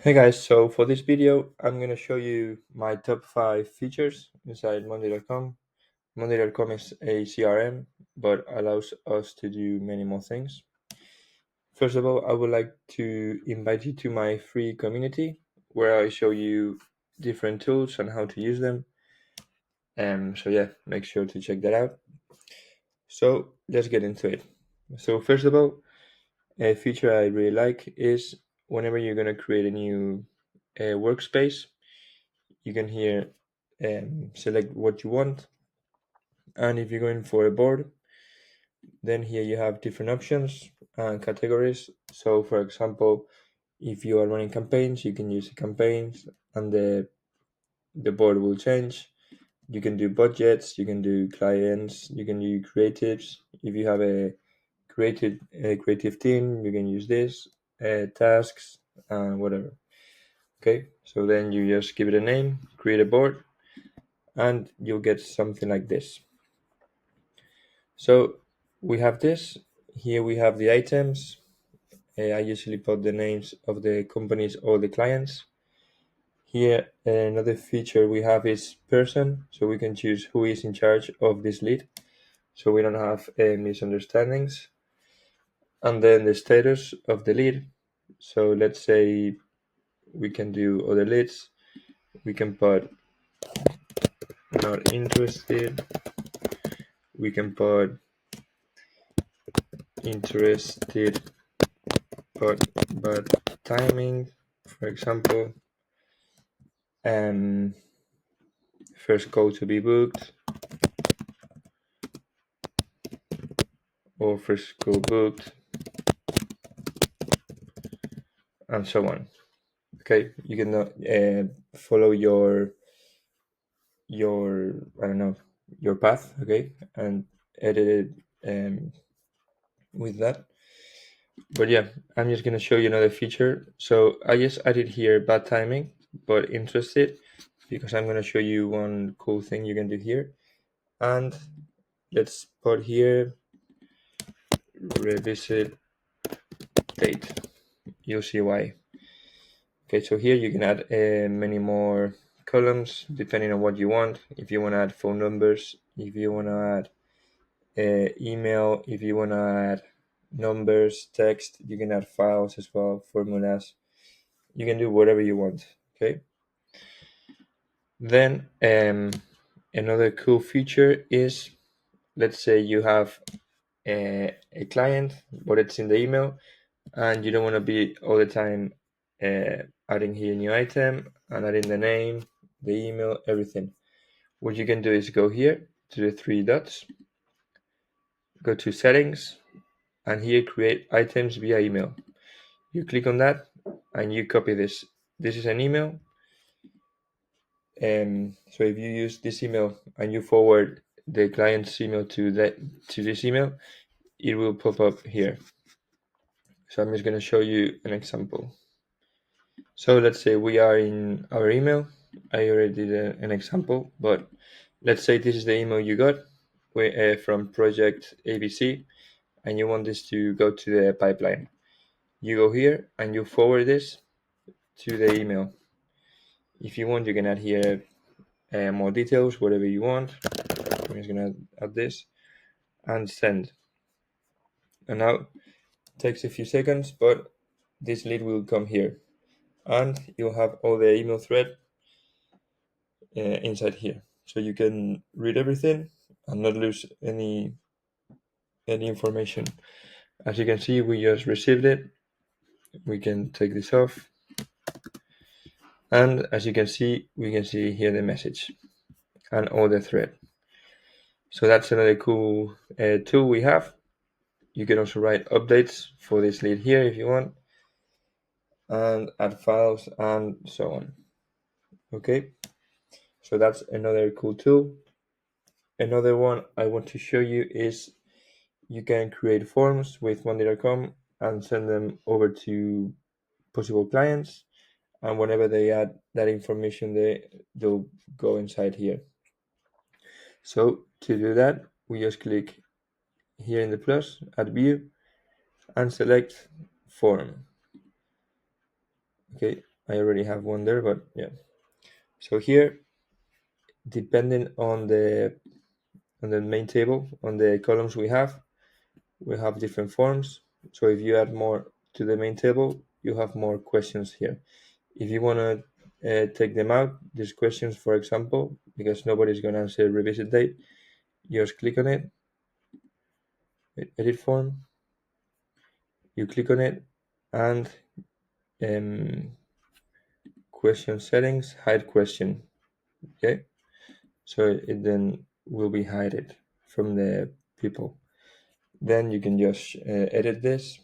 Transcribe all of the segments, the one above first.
Hey guys, so for this video, I'm going to show you my top 5 features inside Monday.com. Monday.com is a CRM, but allows us to do many more things. First of all, I would like to invite you to my free community where I show you different tools and how to use them. So yeah, make sure to check that out. So let's get into it. So first of all, a feature I really like is whenever you're going to create a new workspace, you can here select what you want, and if you're going for a board, then here you have different options and categories. So for example, if you are running campaigns, you can use the campaigns and the board will change. You can do budgets, you can do clients, you can do creatives. If you have a creative team, you can use this, tasks and whatever. Okay, so then you just give it a name, create a board, and you'll get something like this. So we have this. Here we have the items. I usually put the names of the companies or the clients. Here, another feature we have is person. So we can choose who is in charge of this lead. So we don't have misunderstandings. And then the status of the lead. So let's say we can do other leads. We can put not interested. We can put interested but timing, for example. Um, First call to be booked or first call booked, and so on. Okay, you can follow your I don't know your path. Okay, and edit it with that. But yeah, I'm just gonna show you another feature. So I just added here bad timing, but interested, because I'm gonna show you one cool thing you can do here. And let's put here revisit date. You'll see why. Okay, so here you can add many more columns depending on what you want. If you want to add phone numbers, if you want to add email, if you want to add numbers, text, you can add files as well, formulas. You can do whatever you want. Okay. Then another cool feature is, let's say you have a client, but it's in the email, and you don't want to be all the time adding here new item and adding the name, the email, everything. What you can do is go here to the three dots, go to settings, and here create items via email. You click on that and you copy this. This is an email. So if you use this email and you forward the client's email to this email, it will pop up here. So I'm just going to show you an example. So let's say we are in our email. I already did an example, but let's say this is the email you got from project ABC, and you want this to go to the pipeline. You go here and you forward this to the email. If you want, you can add here more details, whatever you want. I'm just gonna add this and send. And now it takes a few seconds, but this lead will come here, and you'll have all the email thread inside here, so you can read everything and not lose any information. As you can see, we just received it. We can take this off, and as you can see, we can see here the message and all the thread. So that's another cool tool we have. You can also write updates for this lead here if you want, and add files and so on. Okay, so that's another cool tool. Another one I want to show you is you can create forms with Monday.com and send them over to possible clients, and whenever they add that information, they'll go inside here. So to do that, we just click here in the plus, add view, and select form. Okay, I already have one there, but yeah. So here, depending on the main table, on the columns we have different forms. So if you add more to the main table, you have more questions here. If you want to take them out, these questions, for example, because nobody's going to answer revisit date, you just click on it, edit form, you click on it, and um, question settings, hide question. Okay, so it then will be hidden from the people. Then you can just edit this,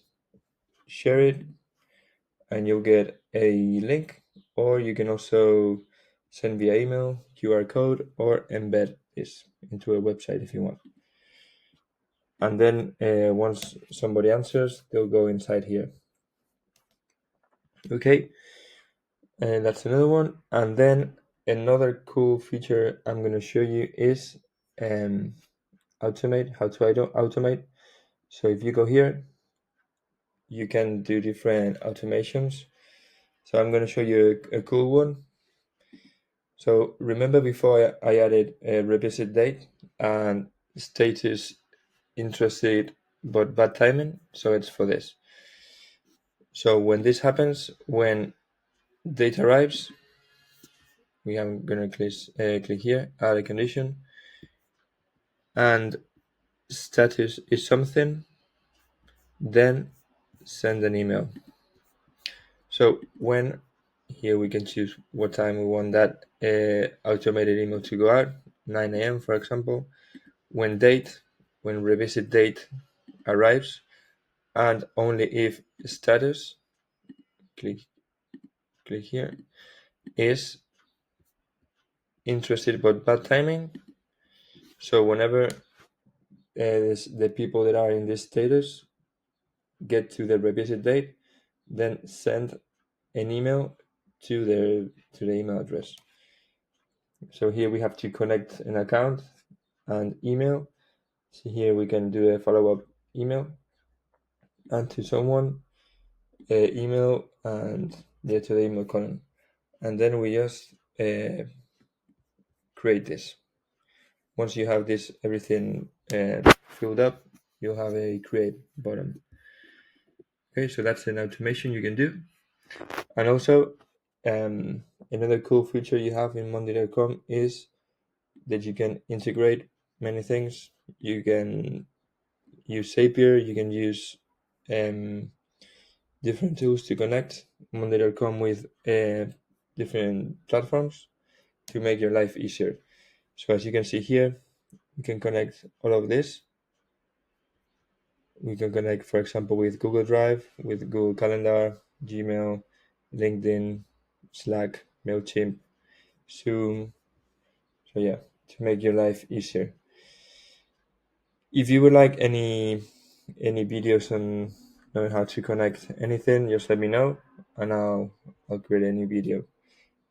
share it, and you'll get a link, or you can also send via email, QR code, or embed this into a website if you want. And then once somebody answers, they'll go inside here. Okay, and that's another one. And then another cool feature I'm going to show you is automate, how to automate. So if you go here, you can do different automations. So I'm going to show you a cool one. So remember before I added a revisit date and status interested but bad timing? So it's for this. So when this happens, when date arrives, we are going to click here, add a condition, and status is something, then send an email. So when here we can choose what time we want that automated email to go out, 9 a.m. for example, when revisit date arrives, and only if status, click here, is interested but bad timing. So whenever the people that are in this status get to the revisit date, then send an email to the email address. So here we have to connect an account and email. So here we can do a follow-up email and to someone, email, and to the email column. And then we just create this. Once you have this everything filled up, you'll have a create button. Okay, so that's an automation you can do. And also, another cool feature you have in Monday.com is that you can integrate many things. You can use Zapier, you can use different tools to connect Monday.com with different platforms to make your life easier. So as you can see here, we can connect all of this. We can connect, for example, with Google Drive, with Google Calendar, Gmail, LinkedIn, Slack, MailChimp, Zoom. So yeah, to make your life easier. If you would like any videos on knowing how to connect anything, just let me know and I'll create a new video.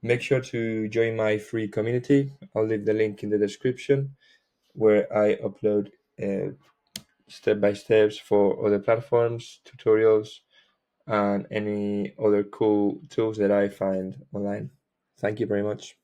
Make sure to join my free community. I'll leave the link in the description where I upload step by steps for other platforms, tutorials, and any other cool tools that I find online. Thank you very much.